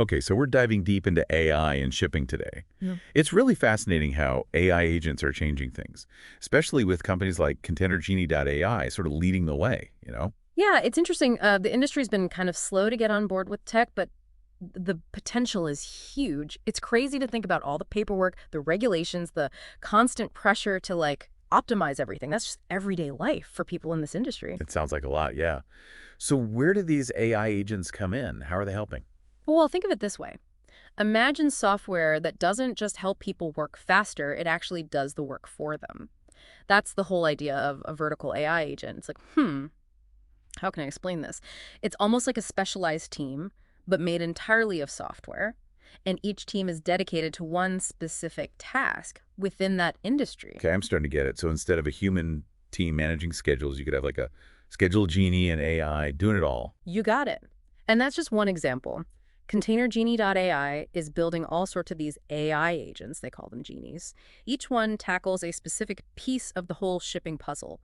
Okay, so we're diving deep into AI and shipping today. Yeah. It's really fascinating how AI agents are changing things, especially with companies like ContainerGenie.ai sort of leading the way? Yeah, it's interesting. The industry's been kind of slow to get on board with tech, but the potential is huge. It's crazy to think about all the paperwork, the regulations, the constant pressure to optimize everything. That's just everyday life for people in this industry. It sounds like a lot, yeah. So where do these AI agents come in? How are they helping? Well, think of it this way. Imagine software that doesn't just help people work faster, it actually does the work for them. That's the whole idea of a vertical AI agent. It's like, how can I explain this? It's almost like a specialized team, but made entirely of software. And each team is dedicated to one specific task within that industry. Okay, I'm starting to get it. So instead of a human team managing schedules, you could have like a schedule genie and AI doing it all. You got it. And that's just one example. ContainerGenie.ai is building all sorts of these AI agents, they call them genies. Each one tackles a specific piece of the whole shipping puzzle,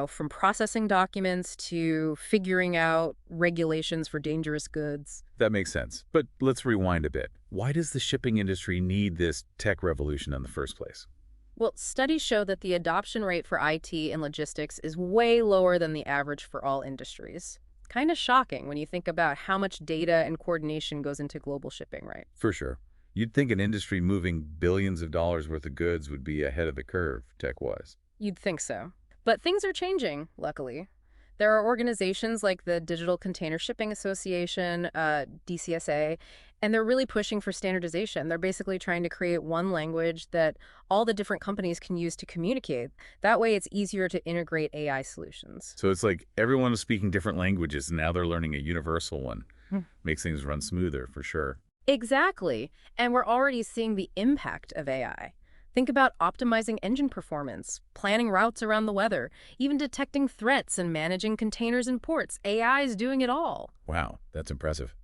from processing documents to figuring out regulations for dangerous goods. That makes sense. But let's rewind a bit. Why does the shipping industry need this tech revolution in the first place? Well, studies show that the adoption rate for IT and logistics is way lower than the average for all industries. Kind of shocking when you think about how much data and coordination goes into global shipping, right? For sure. You'd think an industry moving billions of dollars worth of goods would be ahead of the curve, tech-wise. You'd think so. But things are changing, luckily. There are organizations like the Digital Container Shipping Association, DCSA, and they're really pushing for standardization. They're basically trying to create one language that all the different companies can use to communicate. That way it's easier to integrate AI solutions. So it's like everyone is speaking different languages, and now they're learning a universal one. Hmm. Makes things run smoother, for sure. Exactly. And we're already seeing the impact of AI. Think about optimizing engine performance, planning routes around the weather, even detecting threats and managing containers in ports. AI is doing it all. Wow, that's impressive.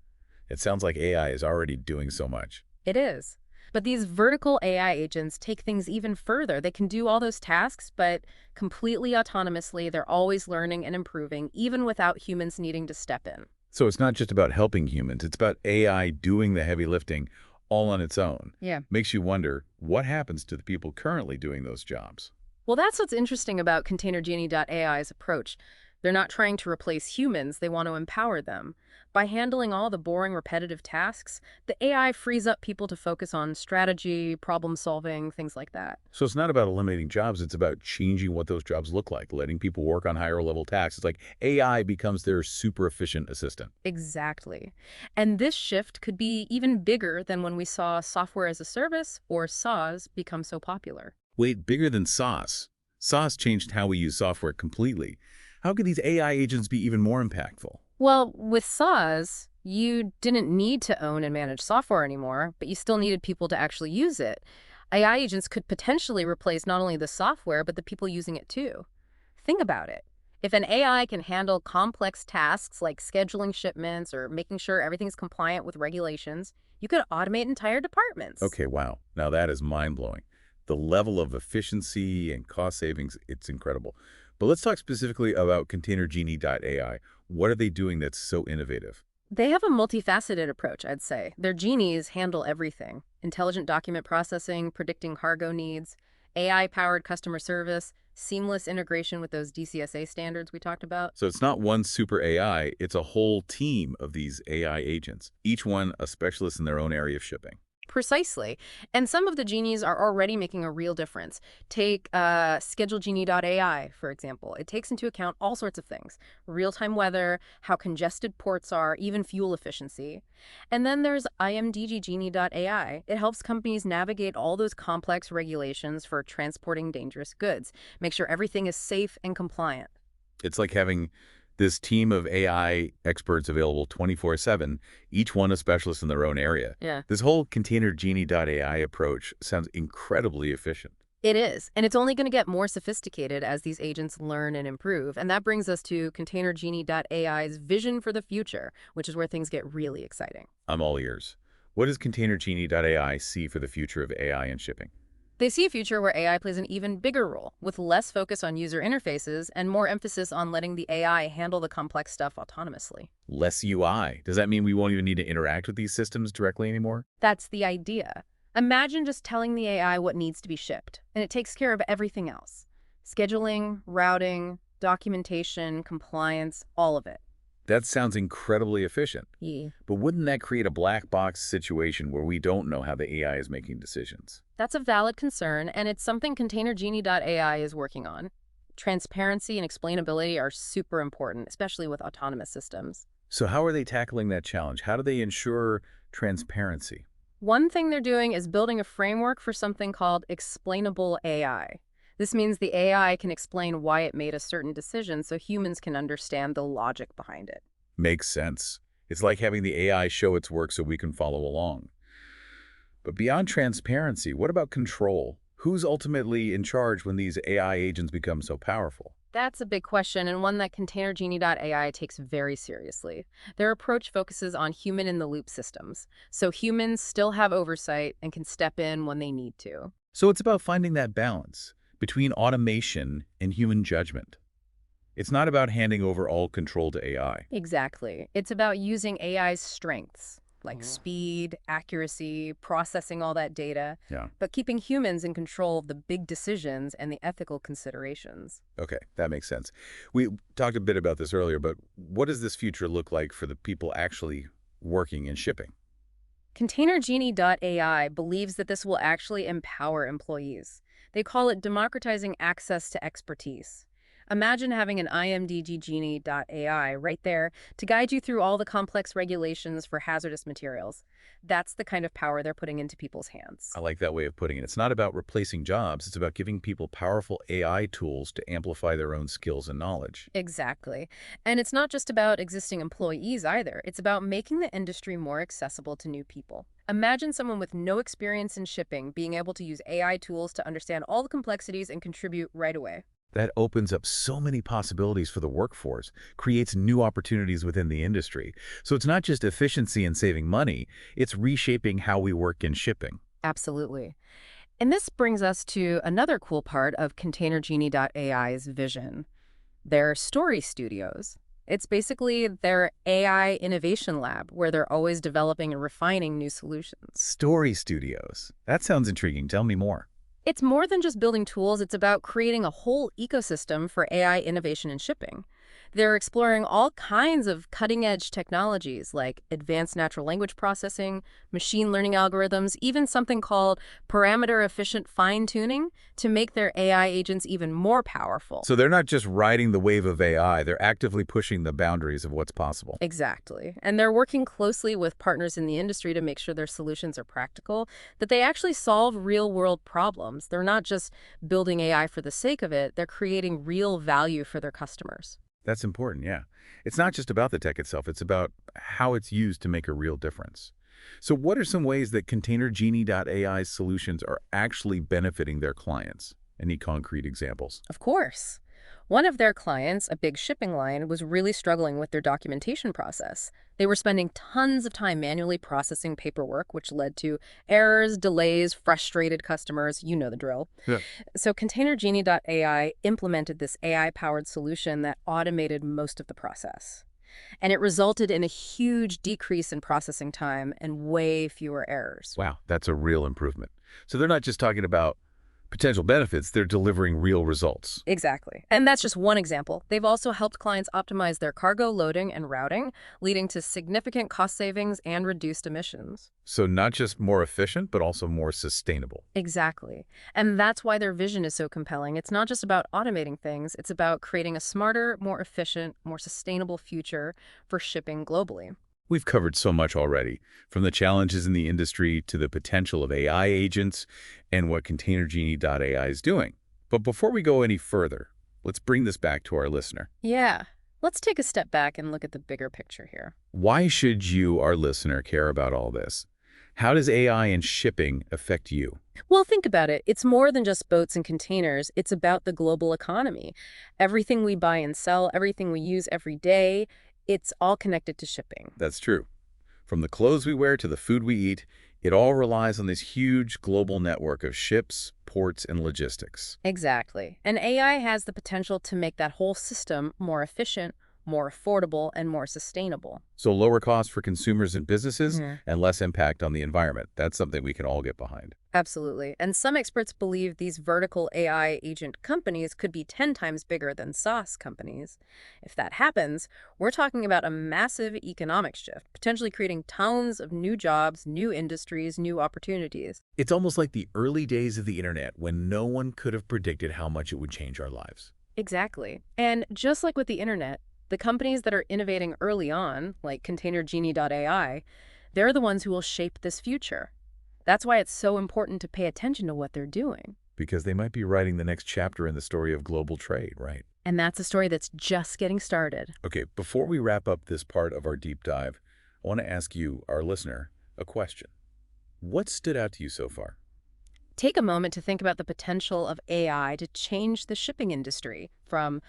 It sounds like AI is already doing so much. It is. But these vertical AI agents take things even further. They can do all those tasks, but completely autonomously. They're always learning and improving, even without humans needing to step in. So it's not just about helping humans, it's about AI doing the heavy lifting all on its own. Yeah. Makes you wonder, what happens to the people currently doing those jobs? Well, that's what's interesting about ContainerGenie.ai's approach. They're not trying to replace humans, they want to empower them. By handling all the boring, repetitive tasks, the AI frees up people to focus on strategy, problem solving, things like that. So it's not about eliminating jobs, it's about changing what those jobs look like, letting people work on higher level tasks. It's like AI becomes their super efficient assistant. Exactly. And this shift could be even bigger than when we saw software as a service, or SaaS, become so popular. Wait, bigger than SaaS. SaaS changed how we use software completely. How could these AI agents be even more impactful? Well, with SaaS, you didn't need to own and manage software anymore, but you still needed people to actually use it. AI agents could potentially replace not only the software, but the people using it too. Think about it. If an AI can handle complex tasks like scheduling shipments or making sure everything's compliant with regulations, you could automate entire departments. Okay, wow. Now that is mind-blowing. The level of efficiency and cost savings, it's incredible. But let's talk specifically about ContainerGenie.ai. What are they doing that's so innovative? They have a multifaceted approach, I'd say. Their genies handle everything: intelligent document processing, predicting cargo needs, AI-powered customer service, seamless integration with those DCSA standards we talked about. So it's not one super AI, it's a whole team of these AI agents, each one a specialist in their own area of shipping. Precisely. And some of the genies are already making a real difference. Take ScheduleGenie.ai, for example. It takes into account all sorts of things: real-time weather, how congested ports are, even fuel efficiency. And then there's IMDGGenie.ai. It helps companies navigate all those complex regulations for transporting dangerous goods, make sure everything is safe and compliant. It's like having this team of AI experts available 24/7, each one a specialist in their own area. Yeah. This whole ContainerGenie.ai approach sounds incredibly efficient. It is, and it's only going to get more sophisticated as these agents learn and improve. And that brings us to ContainerGenie.ai's vision for the future, which is where things get really exciting. I'm all ears. What does ContainerGenie.ai see for the future of AI and shipping? They see a future where AI plays an even bigger role, with less focus on user interfaces and more emphasis on letting the AI handle the complex stuff autonomously. Less UI. Does that mean we won't even need to interact with these systems directly anymore? That's the idea. Imagine just telling the AI what needs to be shipped, and it takes care of everything else. Scheduling, routing, documentation, compliance, all of it. That sounds incredibly efficient. Yeah. But wouldn't that create a black box situation where we don't know how the AI is making decisions? That's a valid concern, and it's something ContainerGenie.ai is working on. Transparency and explainability are super important, especially with autonomous systems. So how are they tackling that challenge? How do they ensure transparency? One thing they're doing is building a framework for something called explainable AI. This means the AI can explain why it made a certain decision so humans can understand the logic behind it. Makes sense. It's like having the AI show its work so we can follow along. But beyond transparency, what about control? Who's ultimately in charge when these AI agents become so powerful? That's a big question, and one that ContainerGenie.ai takes very seriously. Their approach focuses on human-in-the-loop systems, so humans still have oversight and can step in when they need to. So it's about finding that balance between automation and human judgment. It's not about handing over all control to AI. Exactly. It's about using AI's strengths, like speed, accuracy, processing all that data, Yeah. but keeping humans in control of the big decisions and the ethical considerations. Okay, that makes sense. We talked a bit about this earlier, but what does this future look like for the people actually working in shipping? ContainerGenie.ai believes that this will actually empower employees. They call it democratizing access to expertise. Imagine having an IMDGenie.ai right there to guide you through all the complex regulations for hazardous materials. That's the kind of power they're putting into people's hands. I like that way of putting it. It's not about replacing jobs. It's about giving people powerful AI tools to amplify their own skills and knowledge. Exactly. And it's not just about existing employees either. It's about making the industry more accessible to new people. Imagine someone with no experience in shipping being able to use AI tools to understand all the complexities and contribute right away. That opens up so many possibilities for the workforce, creates new opportunities within the industry. So it's not just efficiency and saving money, it's reshaping how we work in shipping. Absolutely. And this brings us to another cool part of ContainerGenie.ai's vision, their story studios. It's basically their AI innovation lab where they're always developing and refining new solutions. Story studios. That sounds intriguing. Tell me more. It's more than just building tools, it's about creating a whole ecosystem for AI innovation in shipping. They're exploring all kinds of cutting-edge technologies like advanced natural language processing, machine learning algorithms, even something called parameter-efficient fine-tuning to make their AI agents even more powerful. So they're not just riding the wave of AI, they're actively pushing the boundaries of what's possible. Exactly. And they're working closely with partners in the industry to make sure their solutions are practical, that they actually solve real-world problems. They're not just building AI for the sake of it, they're creating real value for their customers. That's important, yeah. It's not just about the tech itself, it's about how it's used to make a real difference. So what are some ways that ContainerGenie.ai's solutions are actually benefiting their clients? Any concrete examples? Of course. One of their clients, a big shipping line, was really struggling with their documentation process. They were spending tons of time manually processing paperwork, which led to errors, delays, frustrated customers. You know the drill. Yeah. So ContainerGenie.ai implemented this AI-powered solution that automated most of the process. And it resulted in a huge decrease in processing time and way fewer errors. Wow, that's a real improvement. So they're not just talking about potential benefits, they're delivering real results. Exactly. And that's just one example. They've also helped clients optimize their cargo loading and routing, leading to significant cost savings and reduced emissions. So not just more efficient, but also more sustainable. Exactly. And that's why their vision is so compelling. It's not just about automating things, it's about creating a smarter, more efficient, more sustainable future for shipping globally. We've covered so much already, from the challenges in the industry to the potential of AI agents and what ContainerGenie.ai is doing. But before we go any further, let's bring this back to our listener. Yeah. Let's take a step back and look at the bigger picture here. Why should you, our listener, care about all this? How does AI and shipping affect you? Well, think about it. It's more than just boats and containers. It's about the global economy. Everything we buy and sell, everything we use every day, it's all connected to shipping. That's true. From the clothes we wear to the food we eat, it all relies on this huge global network of ships, ports and logistics. Exactly. And AI has the potential to make that whole system more efficient, more affordable, and more sustainable. So lower costs for consumers and businesses Mhm. and less impact on the environment. That's something we can all get behind. Absolutely. And some experts believe these vertical AI agent companies could be 10 times bigger than SaaS companies. If that happens, we're talking about a massive economic shift, potentially creating tons of new jobs, new industries, new opportunities. It's almost like the early days of the internet when no one could have predicted how much it would change our lives. Exactly. And just like with the internet, the companies that are innovating early on, like ContainerGenie.ai, they're the ones who will shape this future. That's why it's so important to pay attention to what they're doing. Because they might be writing the next chapter in the story of global trade, right? And that's a story that's just getting started. Okay, before we wrap up this part of our deep dive, I want to ask you, our listener, a question. What stood out to you so far? Take a moment to think about the potential of AI to change the shipping industry, from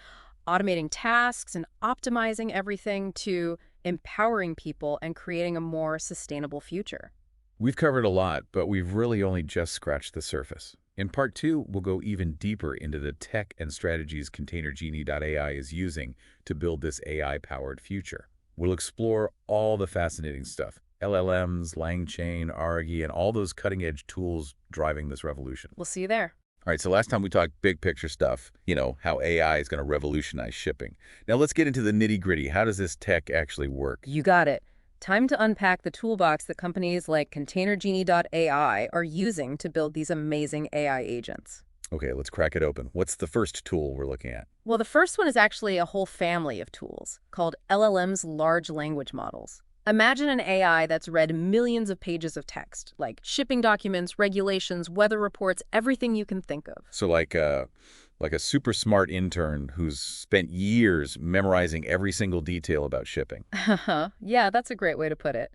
automating tasks and optimizing everything to empowering people and creating a more sustainable future. We've covered a lot, but we've really only just scratched the surface. In part two, we'll go even deeper into the tech and strategies ContainerGenie.ai is using to build this AI-powered future. We'll explore all the fascinating stuff, LLMs, LangChain, Argy, and all those cutting-edge tools driving this revolution. We'll see you there. All right, so last time we talked big picture stuff, how AI is going to revolutionize shipping. Now let's get into the nitty-gritty. How does this tech actually work? You got it. Time to unpack the toolbox that companies like ContainerGenie.ai are using to build these amazing AI agents. Okay, let's crack it open. What's the first tool we're looking at? Well, the first one is actually a whole family of tools called LLMs, large language models. Imagine an AI that's read millions of pages of text, like shipping documents, regulations, weather reports, everything you can think of. So like a super smart intern who's spent years memorizing every single detail about shipping. Yeah, that's a great way to put it.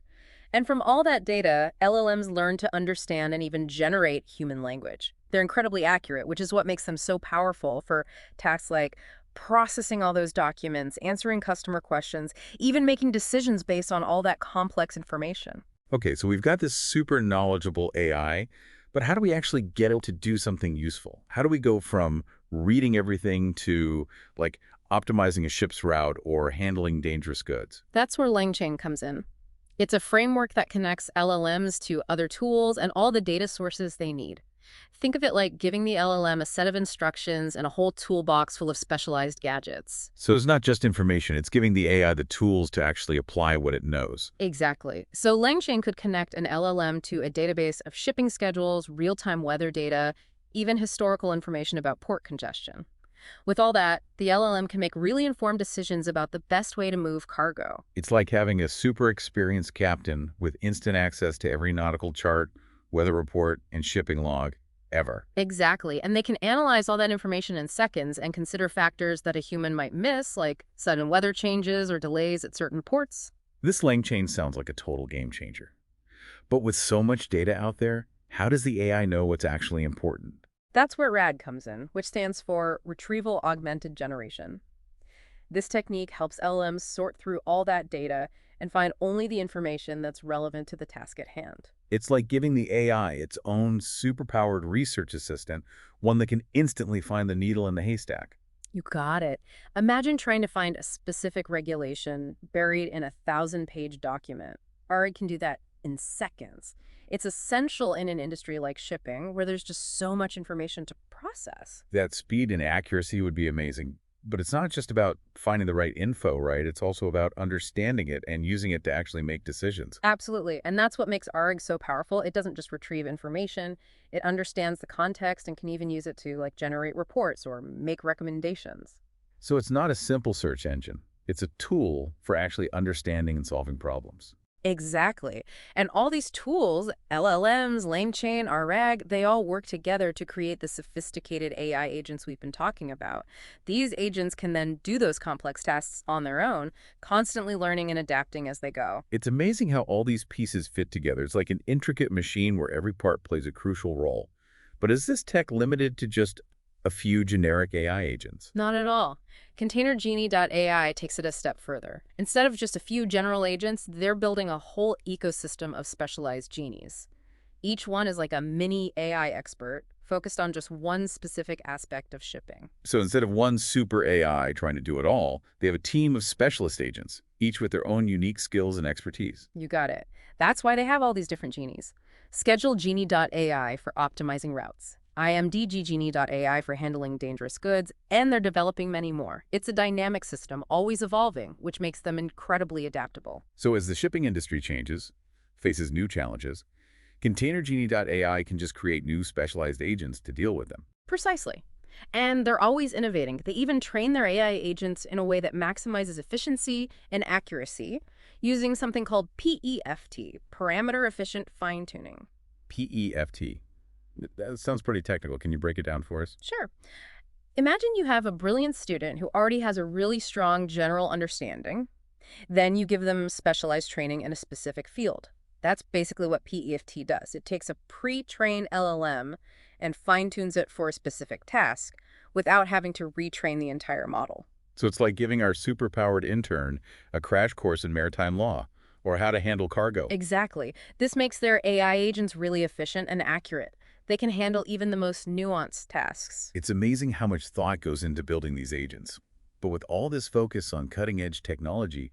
And from all that data, LLMs learn to understand and even generate human language. They're incredibly accurate, which is what makes them so powerful for tasks like processing all those documents, answering customer questions, even making decisions based on all that complex information. Okay, so we've got this super knowledgeable AI, but how do we actually get it to do something useful? How do we go from reading everything to like optimizing a ship's route or handling dangerous goods? That's where LangChain comes in. It's a framework that connects LLMs to other tools and all the data sources they need. Think of it like giving the LLM a set of instructions and a whole toolbox full of specialized gadgets. So it's not just information, it's giving the AI the tools to actually apply what it knows. Exactly. So LangChain could connect an LLM to a database of shipping schedules, real-time weather data, even historical information about port congestion. With all that, the LLM can make really informed decisions about the best way to move cargo. It's like having a super experienced captain with instant access to every nautical chart, weather report, and shipping log ever. Exactly. And they can analyze all that information in seconds and consider factors that a human might miss, like sudden weather changes or delays at certain ports. This lang chain sounds like a total game changer. But with so much data out there, how does the AI know what's actually important? That's where RAG comes in, which stands for Retrieval Augmented Generation. This technique helps LLMs sort through all that data and find only the information that's relevant to the task at hand. It's like giving the AI its own superpowered research assistant, one that can instantly find the needle in the haystack. You got it. Imagine trying to find a specific regulation buried in a 1,000-page document. Ari can do that in seconds. It's essential in an industry like shipping, where there's just so much information to process. That speed and accuracy would be amazing. But it's not just about finding the right info, right? It's also about understanding it and using it to actually make decisions. Absolutely. And that's what makes ARG so powerful. It doesn't just retrieve information, it understands the context and can even use it to generate reports or make recommendations. So it's not a simple search engine. It's a tool for actually understanding and solving problems. Exactly. And all these tools, LLMs, LangChain, RAG, they all work together to create the sophisticated AI agents we've been talking about. These agents can then do those complex tasks on their own, constantly learning and adapting as they go. It's amazing how all these pieces fit together. It's like an intricate machine where every part plays a crucial role. But is this tech limited to just a few generic AI agents? Not at all. ContainerGenie.ai takes it a step further. Instead of just a few general agents, they're building a whole ecosystem of specialized genies. Each one is like a mini AI expert, focused on just one specific aspect of shipping. So instead of one super AI trying to do it all, they have a team of specialist agents, each with their own unique skills and expertise. You got it. That's why they have all these different genies. ContainerGenie.ai for optimizing routes. IMDGenie.ai for handling dangerous goods, and they're developing many more. It's a dynamic system, always evolving, which makes them incredibly adaptable. So as the shipping industry changes, faces new challenges, ContainerGenie.ai can just create new specialized agents to deal with them. Precisely. And they're always innovating. They even train their AI agents in a way that maximizes efficiency and accuracy using something called PEFT, Parameter Efficient Fine-Tuning. PEFT. That sounds pretty technical. Can you break it down for us? Sure. Imagine you have a brilliant student who already has a really strong general understanding. Then you give them specialized training in a specific field. That's basically what PEFT does. It takes a pre-trained LLM and fine-tunes it for a specific task without having to retrain the entire model. So it's like giving our superpowered intern a crash course in maritime law or how to handle cargo. Exactly. This makes their AI agents really efficient and accurate. They can handle even the most nuanced tasks. It's amazing how much thought goes into building these agents. But with all this focus on cutting-edge technology,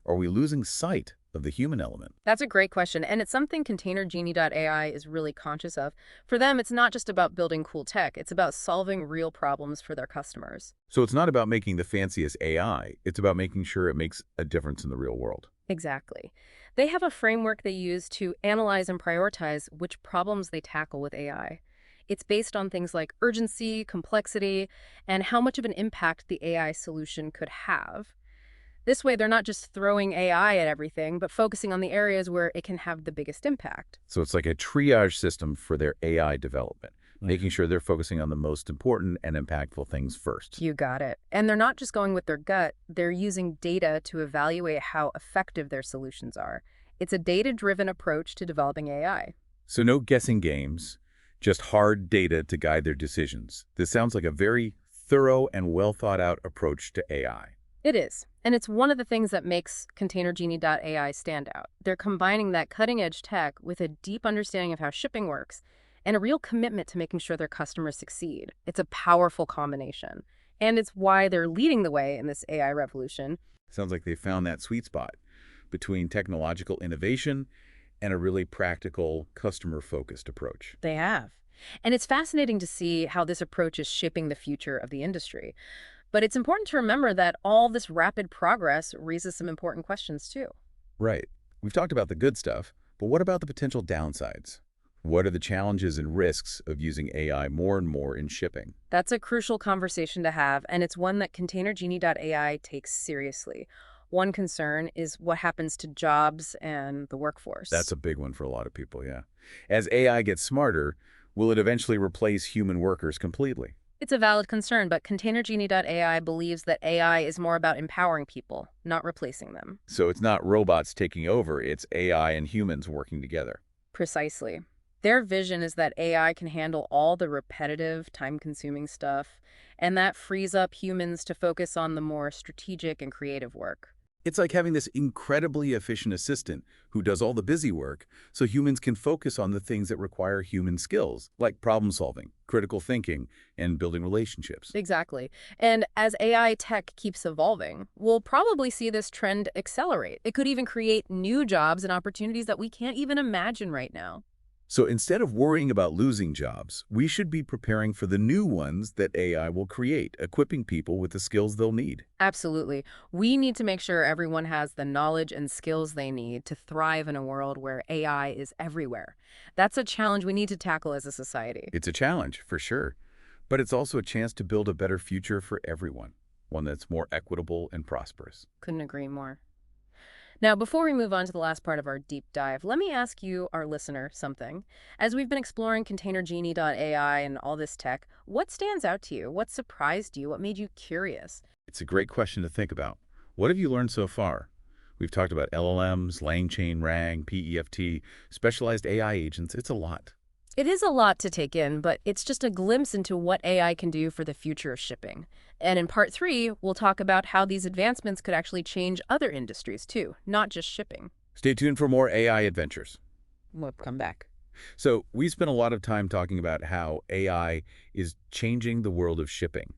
are we losing sight of the human element? That's a great question, and it's something ContainerGenie.ai is really conscious of. For them, it's not just about building cool tech. It's about solving real problems for their customers. So it's not about making the fanciest AI. It's about making sure it makes a difference in the real world. Exactly. They have a framework they use to analyze and prioritize which problems they tackle with AI. It's based on things like urgency, complexity, and how much of an impact the AI solution could have. This way, they're not just throwing AI at everything, but focusing on the areas where it can have the biggest impact. So it's like a triage system for their AI development, making sure they're focusing on the most important and impactful things first. You got it. And they're not just going with their gut, they're using data to evaluate how effective their solutions are. It's a data-driven approach to developing AI. So no guessing games, just hard data to guide their decisions. This sounds like a very thorough and well-thought-out approach to AI. It is. And it's one of the things that makes ContainerGenie.ai stand out. They're combining that cutting-edge tech with a deep understanding of how shipping works and a real commitment to making sure their customers succeed. It's a powerful combination. And it's why they're leading the way in this AI revolution. Sounds like they found that sweet spot between technological innovation and a really practical, customer-focused approach. They have. And it's fascinating to see how this approach is shaping the future of the industry. But it's important to remember that all this rapid progress raises some important questions, too. Right. We've talked about the good stuff, but what about the potential downsides? What are the challenges and risks of using AI more and more in shipping? That's a crucial conversation to have, and it's one that ContainerGenie.ai takes seriously. One concern is what happens to jobs and the workforce. That's a big one for a lot of people, yeah. As AI gets smarter, will it eventually replace human workers completely? It's a valid concern, but ContainerGenie.ai believes that AI is more about empowering people, not replacing them. So it's not robots taking over, it's AI and humans working together. Precisely. Their vision is that AI can handle all the repetitive, time-consuming stuff, and that frees up humans to focus on the more strategic and creative work. It's like having this incredibly efficient assistant who does all the busy work so humans can focus on the things that require human skills, like problem solving, critical thinking, and building relationships. Exactly. And as AI tech keeps evolving, we'll probably see this trend accelerate. It could even create new jobs and opportunities that we can't even imagine right now. So instead of worrying about losing jobs, we should be preparing for the new ones that AI will create, equipping people with the skills they'll need. Absolutely. We need to make sure everyone has the knowledge and skills they need to thrive in a world where AI is everywhere. That's a challenge we need to tackle as a society. It's a challenge, for sure, but it's also a chance to build a better future for everyone, one that's more equitable and prosperous. Couldn't agree more. Now, before we move on to the last part of our deep dive, let me ask you, our listener, something. As we've been exploring ContainerGenie.ai and all this tech, what stands out to you? What surprised you? What made you curious? It's a great question to think about. What have you learned so far? We've talked about LLMs, LangChain, RAG, PEFT, specialized AI agents. It's a lot. It is a lot to take in, but it's just a glimpse into what AI can do for the future of shipping. And in part 3, we'll talk about how these advancements could actually change other industries too, not just shipping. Stay tuned for more AI adventures. We'll come back. So we spent a lot of time talking about how AI is changing the world of shipping.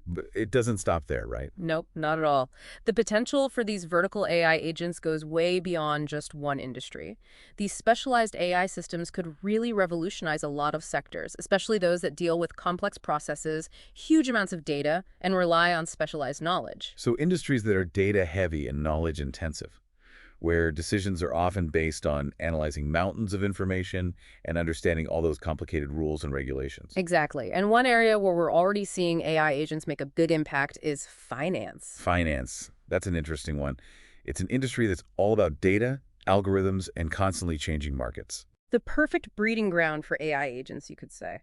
But it doesn't stop there, right? Nope, not at all. The potential for these vertical AI agents goes way beyond just one industry. These specialized AI systems could really revolutionize a lot of sectors, especially those that deal with complex processes, huge amounts of data, and rely on specialized knowledge. So industries that are data heavy and knowledge intensive, where decisions are often based on analyzing mountains of information and understanding all those complicated rules and regulations. Exactly. And one area where we're already seeing AI agents make a big impact is finance. Finance, that's an interesting one. It's an industry that's all about data, algorithms, and constantly changing markets. The perfect breeding ground for AI agents, you could say.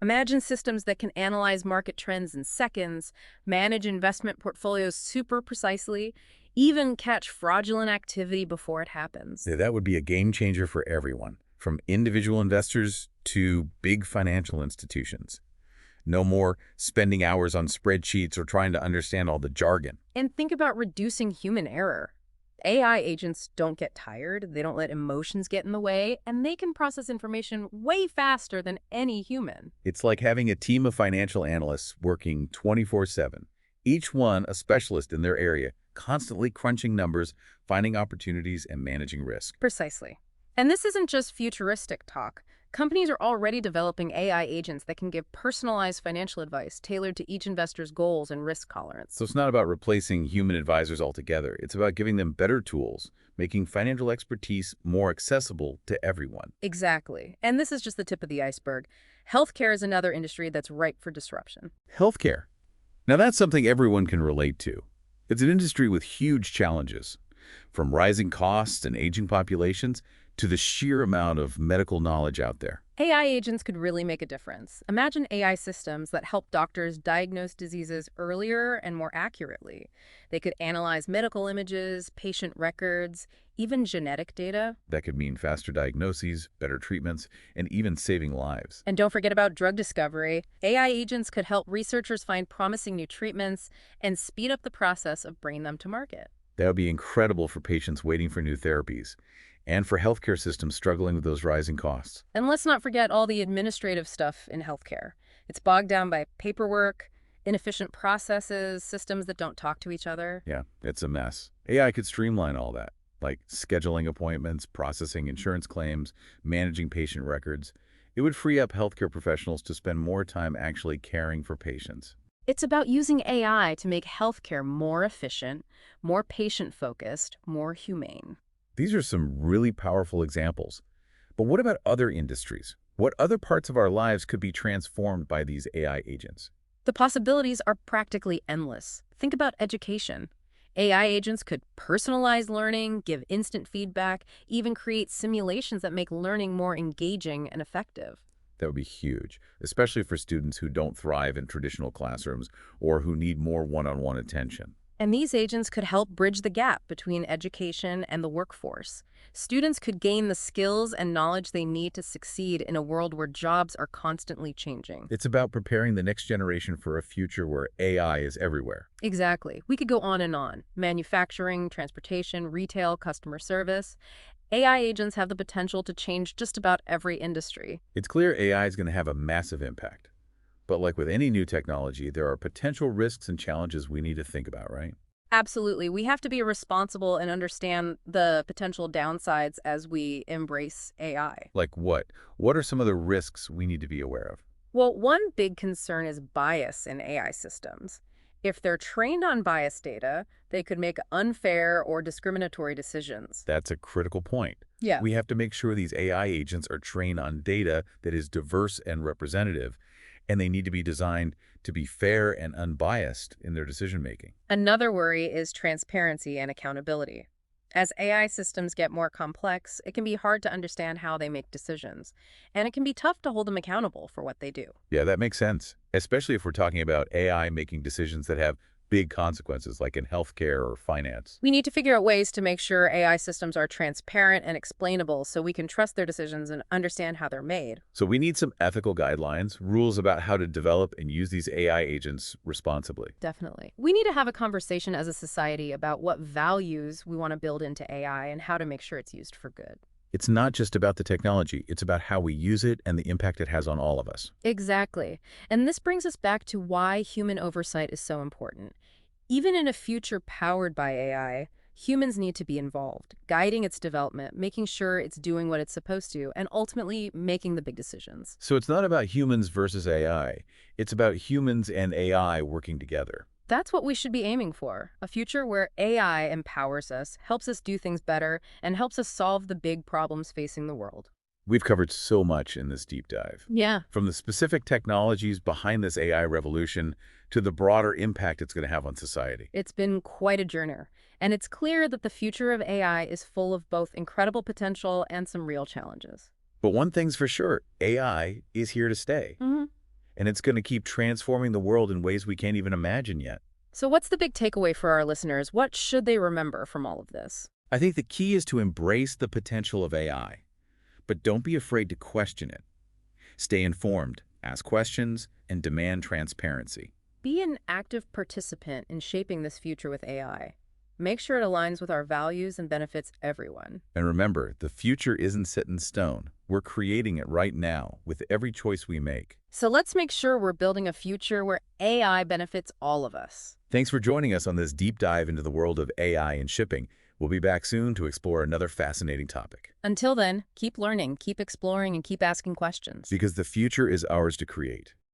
Imagine systems that can analyze market trends in seconds, manage investment portfolios super precisely, even catch fraudulent activity before it happens. Yeah, that would be a game changer for everyone, from individual investors to big financial institutions. No more spending hours on spreadsheets or trying to understand all the jargon. And think about reducing human error. AI agents don't get tired, they don't let emotions get in the way, and they can process information way faster than any human. It's like having a team of financial analysts working 24/7, each one a specialist in their area, constantly crunching numbers, finding opportunities, and managing risk. Precisely. And this isn't just futuristic talk. Companies are already developing AI agents that can give personalized financial advice tailored to each investor's goals and risk So tolerance. it's not about replacing human advisors altogether. It's about giving them better tools, making financial expertise more accessible to everyone. Exactly. And this is just the tip of the iceberg. Healthcare is another industry that's ripe for disruption. Healthcare. Now that's something everyone can relate to. It's an industry with huge challenges, from rising costs and aging populations to the sheer amount of medical knowledge out there. AI agents could really make a difference. Imagine AI systems that help doctors diagnose diseases earlier and more accurately. They could analyze medical images, patient records, even genetic data. That could mean faster diagnoses, better treatments, and even saving lives. And don't forget about drug discovery. AI agents could help researchers find promising new treatments and speed up the process of bringing them to market. That would be incredible for patients waiting for new therapies and for healthcare systems struggling with those rising costs. And let's not forget all the administrative stuff in healthcare. It's bogged down by paperwork, inefficient processes, systems that don't talk to each other. Yeah, it's a mess. AI could streamline all that, like scheduling appointments, processing insurance claims, managing patient records. It would free up healthcare professionals to spend more time actually caring for patients. It's about using AI to make healthcare more efficient, more patient-focused, more humane. These are some really powerful examples. But what about other industries? What other parts of our lives could be transformed by these AI agents? The possibilities are practically endless. Think about education. AI agents could personalize learning, give instant feedback, even create simulations that make learning more engaging and effective. That would be huge, especially for students who don't thrive in traditional classrooms or who need more one-on-one attention. And these agents could help bridge the gap between education and the workforce. Students could gain the skills and knowledge they need to succeed in a world where jobs are constantly changing. It's about preparing the next generation for a future where AI is everywhere. Exactly. We could go on and on. Manufacturing, transportation, retail, customer service. AI agents have the potential to change just about every industry. It's clear AI is going to have a massive impact. But like with any new technology, there are potential risks and challenges we need to think about, right? Absolutely. We have to be responsible and understand the potential downsides as we embrace AI. Like what? What are some of the risks we need to be aware of? Well, one big concern is bias in AI systems. If they're trained on biased data, they could make unfair or discriminatory decisions. That's a critical point. Yeah. We have to make sure these AI agents are trained on data that is diverse and representative, and they need to be designed to be fair and unbiased in their decision-making. Another worry is transparency and accountability. As AI systems get more complex, it can be hard to understand how they make decisions, and it can be tough to hold them accountable for what they do. Yeah, that makes sense, especially if we're talking about AI making decisions that have big consequences, like in healthcare or finance. We need to figure out ways to make sure AI systems are transparent and explainable so we can trust their decisions and understand how they're made. So we need some ethical guidelines, rules about how to develop and use these AI agents responsibly. Definitely. We need to have a conversation as a society about what values we want to build into AI and how to make sure it's used for good. It's not just about the technology, it's about how we use it and the impact it has on all of us. Exactly. And this brings us back to why human oversight is so important. Even in a future powered by AI, humans need to be involved, guiding its development, making sure it's doing what it's supposed to, and ultimately making the big decisions. So it's not about humans versus AI, it's about humans and AI working together. That's what we should be aiming for, a future where AI empowers us, helps us do things better, and helps us solve the big problems facing the world. We've covered so much in this deep dive. Yeah. From the specific technologies behind this AI revolution to the broader impact it's going to have on society. It's been quite a journey, and it's clear that the future of AI is full of both incredible potential and some real challenges. But one thing's for sure, AI is here to stay, hmm and it's going to keep transforming the world in ways we can't even imagine yet. So what's the big takeaway for our listeners? What should they remember from all of this? I think the key is to embrace the potential of AI, but don't be afraid to question it. Stay informed, ask questions, and demand transparency. Be an active participant in shaping this future with AI. Make sure it aligns with our values and benefits everyone. And remember, the future isn't set in stone. We're creating it right now with every choice we make. So let's make sure we're building a future where AI benefits all of us. Thanks for joining us on this deep dive into the world of AI and shipping. We'll be back soon to explore another fascinating topic. Until then, keep learning, keep exploring, and keep asking questions. Because the future is ours to create.